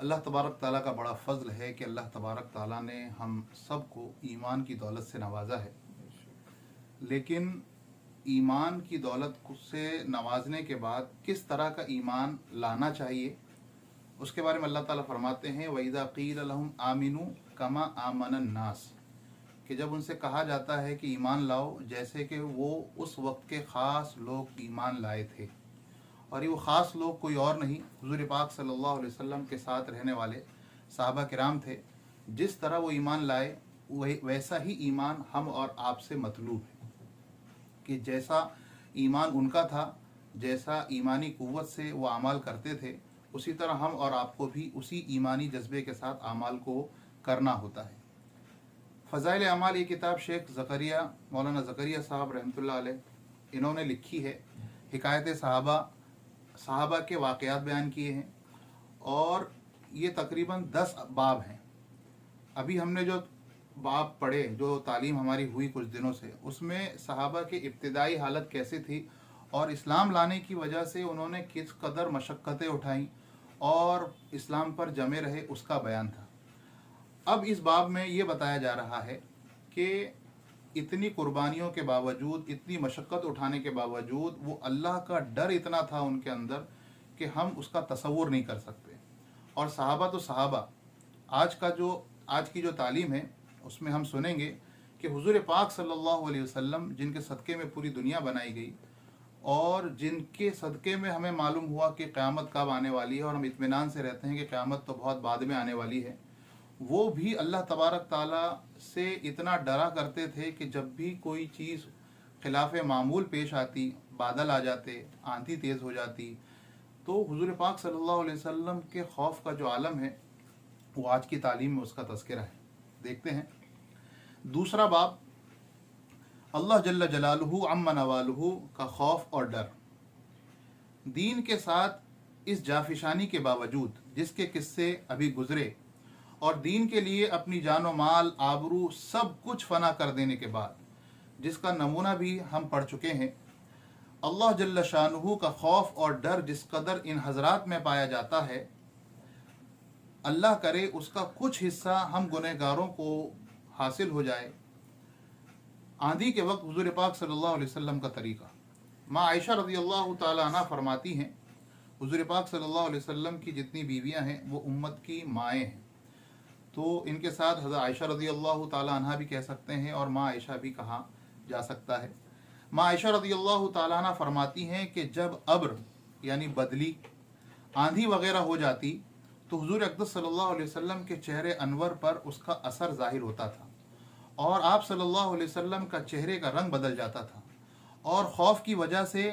अल्लाह तबारक ताला का बड़ा फ़ज़ल है कि अल्लाह तबारक ताला ने हम सब को ईमान की दौलत से नवाजा है। लेकिन ईमान की दौलत से नवाजने के बाद किस तरह का ईमान लाना चाहिए, उसके बारे में अल्लाह ताला फरमाते हैं वइज़ा क़ील लहुम आमिनू कमा आमनन नास, कि जब उनसे कहा जाता है कि ईमान लाओ जैसे कि वो उस वक्त के ख़ास लोग ईमान लाए थे। और ये वो ख़ास लोग कोई और नहीं, हुज़ूर पाक सल्लल्लाहु अलैहि वसल्लम के साथ रहने वाले सहाबा किराम थे। जिस तरह वो ईमान लाए वैसा ही ईमान हम और आपसे मतलूब है कि जैसा ईमान उनका था, जैसा ईमानी क़ुव्वत से वो अमाल करते थे, उसी तरह हम और आपको भी उसी ईमानी जज्बे के साथ अमाल को करना होता है। फ़ज़ाइल अमाल ये किताब शेख ज़करिया मौलाना ज़करिया साहब रहमतुल्लाह अलैह इन्होंने लिखी है। हिकायत सहाबा के वाक़यात बयान किए हैं और ये तकरीबन 10 बाब हैं। अभी हमने जो बाब पढ़े, जो तालीम हमारी हुई कुछ दिनों से, उसमें सहाबा की इब्तिदाई हालत कैसी थी और इस्लाम लाने की वजह से उन्होंने किस कदर मशक्क़तें उठाईं और इस्लाम पर जमे रहे, उसका बयान था। अब इस बाब में ये बताया जा रहा है कि इतनी कुर्बानियों के बावजूद, इतनी मशक्क़त उठाने के बावजूद वो अल्लाह का डर इतना था उनके अंदर कि हम उसका तसव्वुर नहीं कर सकते। और सहाबा तो सहाबा, आज की जो तालीम है उसमें हम सुनेंगे कि हुज़ूर पाक सल्लल्लाहु अलैहि वसल्लम जिनके सदक़े में पूरी दुनिया बनाई गई और जिनके सदक़े में हमें मालूम हुआ कि क़यामत कब आने वाली है और हम इत्मीनान से रहते हैं कि क़यामत तो बहुत बाद में आने वाली है, वो भी अल्लाह तबारक ताला से इतना डरा करते थे कि जब भी कोई चीज़ खिलाफ मामूल पेश आती, बादल आ जाते, आंधी तेज़ हो जाती, तो हुज़ूर पाक सल्लल्लाहु अलैहि वसल्लम के खौफ का जो आलम है वो आज की तालीम में उसका तज़किरा है। देखते हैं दूसरा बाब, अल्लाह जल्ल जलालुहु अम्मा नवालुहु का खौफ और डर। दीन के साथ इस जाफिशानी के बावजूद जिसके किस्से अभी गुज़रे और दीन के लिए अपनी जान व माल, आबरू सब कुछ फना कर देने के बाद, जिसका नमूना भी हम पढ़ चुके हैं, अल्लाह जल्ल शानुहु का खौफ और डर जिस कदर इन हजरात में पाया जाता है, अल्लाह करे उसका कुछ हिस्सा हम गुनहगारों को हासिल हो जाए। आंधी के वक्त हुज़ूर पाक सल्लल्लाहु अलैहि वसल्लम का तरीक़ा। माँ आयशा रज़ियल्लाहु ताला अन्हा फरमाती हैं, हुज़ूर पाक सल्लल्लाहु अलैहि वसल्लम की जितनी बीवियाँ हैं वो उम्मत की माएँ हैं। तो इनके साथ हज़रत आयशा रज़ियल्लाहु ताला अन्हा भी कह सकते हैं और माँ आयशा भी कहा जा सकता है। माँ आयशा रज़ियल्लाहु ताला अन्हा फरमाती हैं कि जब अब्र यानी बदली, आंधी वग़ैरह हो जाती तो हुज़ूर अक़दस सल्लल्लाहु अलैहि वसल्लम के चेहरे अनवर पर उसका असर ज़ाहिर होता था और आप सल्लल्लाहु अलैहि वसल्लम का चेहरे का रंग बदल जाता था और खौफ की वजह से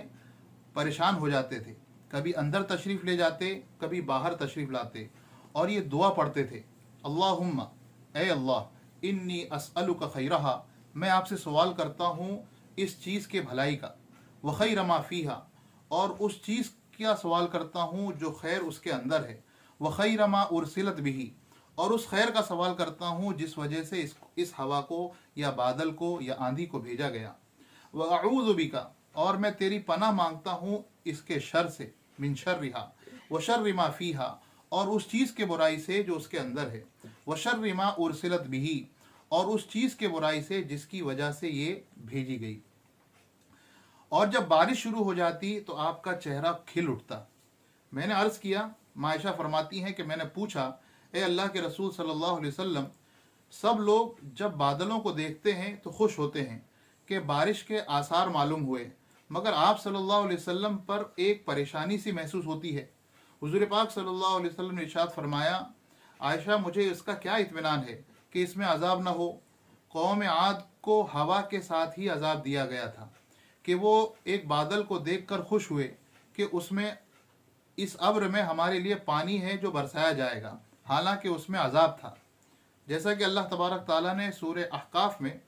परेशान हो जाते थे। कभी अंदर तशरीफ़ ले जाते, कभी बाहर तशरीफ़ लाते और ये दुआ पढ़ते थे, अल्लाहुम्मा, ए अल्लाह, इन्नी अस्अलुका खैरहा, मैं आपसे सवाल करता हूँ इस चीज़ के भलाई का, व खैर मा फ़ीहा, और उस चीज़ का सवाल करता हूँ जो खैर उसके अंदर है, व खैर मा उरसिलत बिही, और उस खैर का सवाल करता हूँ जिस वजह से इस हवा को या बादल को या आंधी को भेजा गया, व अऊज़ु बिका, और मैं तेरी पनाह मांगता हूँ इसके शर से, मिन शर्रिहा व शर्रि मा फ़ीहा, और उस चीज़ के बुराई से जो उसके अंदर है, व शर्रि मा उरसिलत बिही, और उस चीज़ के बुराई से जिसकी वजह से ये भेजी गई। और जब बारिश शुरू हो जाती तो आपका चेहरा खिल उठता। मैंने अर्ज़ किया, मायशा फरमाती हैं कि मैंने पूछा, ए अल्लाह के रसूल सल्लल्लाहु अलैहि वसल्लम, सब लोग जब बादलों को देखते हैं तो खुश होते हैं कि बारिश के आसार मालूम हुए, मगर आप सल्लल्लाहु अलैहि वसल्लम पर एक परेशानी सी महसूस होती है। हुज़ूर पाक सल्लल्लाहु अलैहि वसल्लम ने इरशाद फरमाया, आयशा, मुझे इसका क्या इत्मीनान है कि इसमें अजाब न हो। कौम आद को हवा के साथ ही अजाब दिया गया था कि वो एक बादल को देखकर खुश हुए कि उसमें, इस अब्र में हमारे लिए पानी है जो बरसाया जाएगा, हालांकि उसमें अजाब था। जैसा कि अल्लाह तबारक ताला ने सूरह अहकाफ में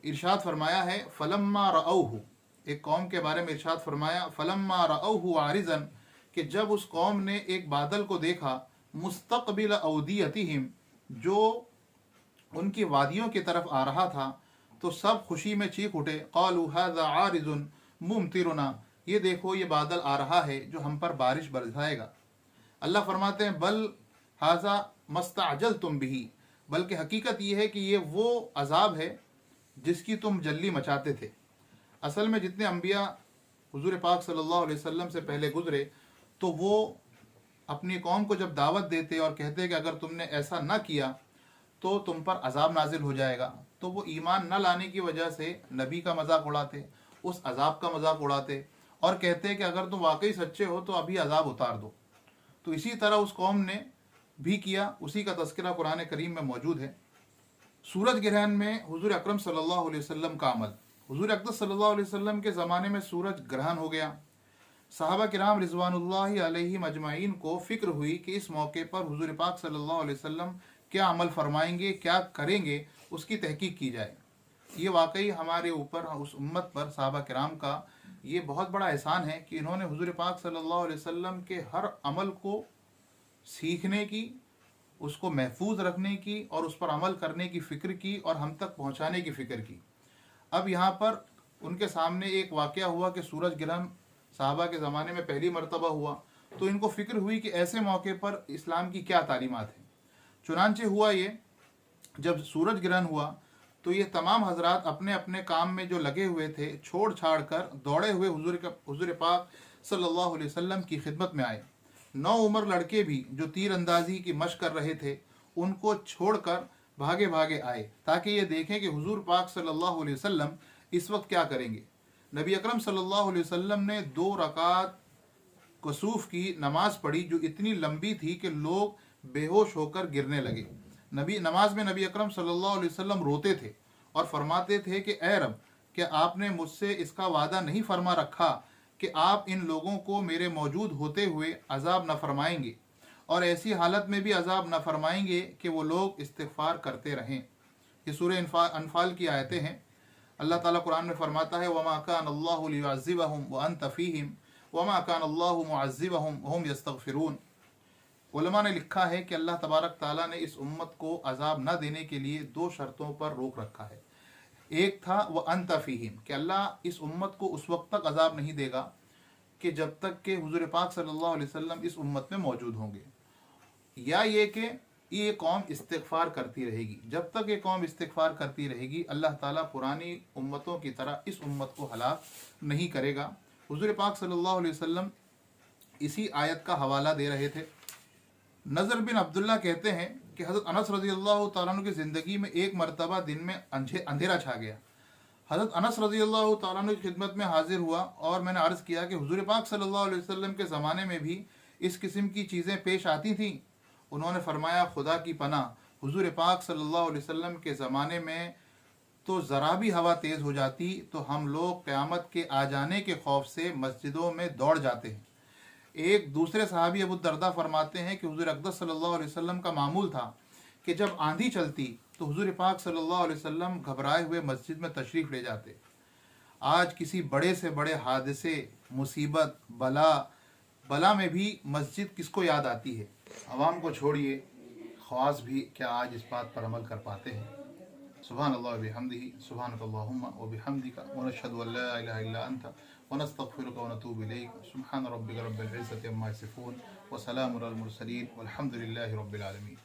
इरशाद फरमाया है, फलम्मा रअऊहु, एक कौम के बारे में इरशाद फरमाया, फलम्मा रअऊहु आरिज़न, कि जब उस कौम ने एक बादल को देखा, मुस्तक़बिल अवदियतिहिम, जो उनकी वादियों की तरफ आ रहा था, तो सब खुशी में चीख उठे, क़ालू हाज़ा आरिज़ुन मुमतिरुना, ये देखो ये बादल आ रहा है जो हम पर बारिश बरसाएगा। अल्लाह फरमाते हैं बल हाजा मस्तअजल तुम बिही, बल्कि हकीकत ये है कि ये वो अजाब है जिसकी तुम जल्दी मचाते थे। असल में जितने अम्बिया हुजूर पाक सल्लल्लाहु अलैहि वसल्लम से पहले गुजरे, तो वो अपनी कौम को जब दावत देते और कहते कि अगर तुमने ऐसा ना किया तो तुम पर अजाब नाजिल हो जाएगा, तो वो ईमान न लाने की वजह से नबी का मजाक उड़ाते, उस अजाब का मजाक उड़ाते और कहते कि अगर तुम वाकई सच्चे हो तो अभी अजाब उतार दो। तो इसी तरह उस कौम ने भी किया, उसी का तज़किरा कुरान करीम में मौजूद है। सूरज ग्रहण में हुजूर अकरम सल्लल्लाहु अलैहि वसल्लम का अमल। हुजूर अक़दस सल्लल्लाहु अलैहि वसल्लम के ज़माने में सूरज ग्रहण हो गया। सहाबा किराम रिज़वानुल्लाहि अलैहिम अजमाइन को फ़िक्र हुई कि इस मौके पर हुजूर पाक सल्लल्लाहु अलैहि वसल्लम क्या अमल फरमाएंगे, क्या करेंगे, उसकी तहकीक की जाए। ये वाकई हमारे ऊपर, उस उम्मत पर, सहाबा किराम का ये बहुत बड़ा एहसान है कि इन्होंने हुजूर पाक सल्लल्लाहु अलैहि वसल्लम के हर अमल को सीखने की, उसको महफूज रखने की और उस पर अमल करने की फ़िक्र की और हम तक पहुँचाने की फ़िक्र की। अब यहाँ पर उनके सामने एक वाक़या हुआ कि सूरज ग्रहण साहबा के ज़माने में पहली मरतबा हुआ, तो इनको फ़िक्र हुई कि ऐसे मौके पर इस्लाम की क्या तालीमात हैं। चुनांचे हुआ ये, जब सूरज ग्रहण हुआ तो ये तमाम हजरात अपने अपने काम में जो लगे हुए थे छोड़ छाड़ कर दौड़े हुए हुजूर पाक सल्लल्लाहु अलैहि वसल्लम की खिदमत में आए। 9 उम्र लड़के भी जो तीर अंदाजी की मशक कर रहे थे उनको छोड़कर भागे भागे आए ताकि ये देखें कि हुजूर पाक सल्लल्लाहु अलैहि वसल्लम इस वक्त क्या करेंगे। नबी अकरम सल्लल्लाहु अलैहि वसल्लम ने 2 रकात कसूफ की नमाज पढ़ी जो इतनी लंबी थी कि लोग बेहोश होकर गिरने लगे। नमाज में नबी अकरम सल्लल्लाहु अलैहि वसल्लम रोते थे और फरमाते थे कि ए रब, क्या आपने मुझसे इसका वादा नहीं फरमा रखा कि आप इन लोगों को मेरे मौजूद होते हुए अजाब न फरमाएंगे और ऐसी हालत में भी अजाब न फरमाएंगे कि वो लोग इस्तिग़फ़ार करते रहें। ये सूरह अनफाल की आयतें हैं। अल्लाह ताला कुरान में फरमाता है वमा कान अल्लाहु लियुअज़्ज़िबहुम व अंत फ़ीहिम वमा कान अल्लाहु मुअज़्ज़िबहुम व हुम यस्तग़फ़िरून। उलमा ने लिखा है कि अल्लाह तबारक ताला ने इस उम्मत को अजाब न देने के लिए 2 शर्तों पर रोक रखा है। एक था वह अंत फ़ीहिम, कि अल्लाह इस उम्मत को उस वक्त तक अजाब नहीं देगा कि जब तक कि हुजूर पाक सल्लल्लाहु अलैहि वसल्लम इस उम्मत में मौजूद होंगे, या ये कि ये कौम इस्तिग़फ़ार करती रहेगी। जब तक ये कौम इस्तिग़फ़ार करती रहेगी अल्लाह ताला पुरानी उम्मतों की तरह इस उम्मत को हलाक नहीं करेगा। हुजूर पाक सल्लल्लाहु अलैहि वसल्लम इसी आयत का हवाला दे रहे थे। नज़र बिन अब्दुल्ला कहते हैं कि हज़रत अनस रज़ी अल्लाह तआला अन्हु की ज़िंदगी में एक मरतबा दिन में अंधेरा छा गया। हज़रत अनस रज़ी अल्लाह तआला अन्हु की खिदमत में हाजिर हुआ और मैंने अर्ज़ किया कि हुजूर पाक सल्लल्लाहु अलैहि वसल्लम के ज़माने में भी इस किस्म की चीज़ें पेश आती थीं। उन्होंने फरमाया खुदा की पनाह, हुजूर पाक सल्लल्लाहु अलैहि वसल्लम के ज़माने में तो ज़रा भी हवा तेज़ हो जाती तो हम लोग क़यामत के आ जाने के खौफ से मस्जिदों में दौड़ जाते हैं। एक दूसरे सहाबी अबू दरदा फरमाते हैं कि हुजूर अक़दस सल्लल्लाहु अलैहि वसल्लम का मामूल था कि जब आंधी चलती तो हुजूर पाक सल्लल्लाहु अलैहि वसल्लम घबराए हुए मस्जिद में तशरीफ़ ले जाते। आज किसी बड़े से बड़े हादसे, मुसीबत, बला में भी मस्जिद किसको याद आती है? अवाम को छोड़िए, ख़वास भी क्या आज इस बात पर अमल कर पाते हैं? सुब्हानल्लाह व बिहम्दिही, सुब्हानकल्लाहुम्मा व बिहम्दिका व नशहदु अन ला इलाहा इल्ला अंता व नस्तगफिरुका व नतूबु इलैक। सुब्हान रब्बिका रब्बिल इज़्ज़ति अम्मा यसिफून व सलामुन अलल मुरसलीन वल्हम्दुलिल्लाहि रब्बिल आलमीन।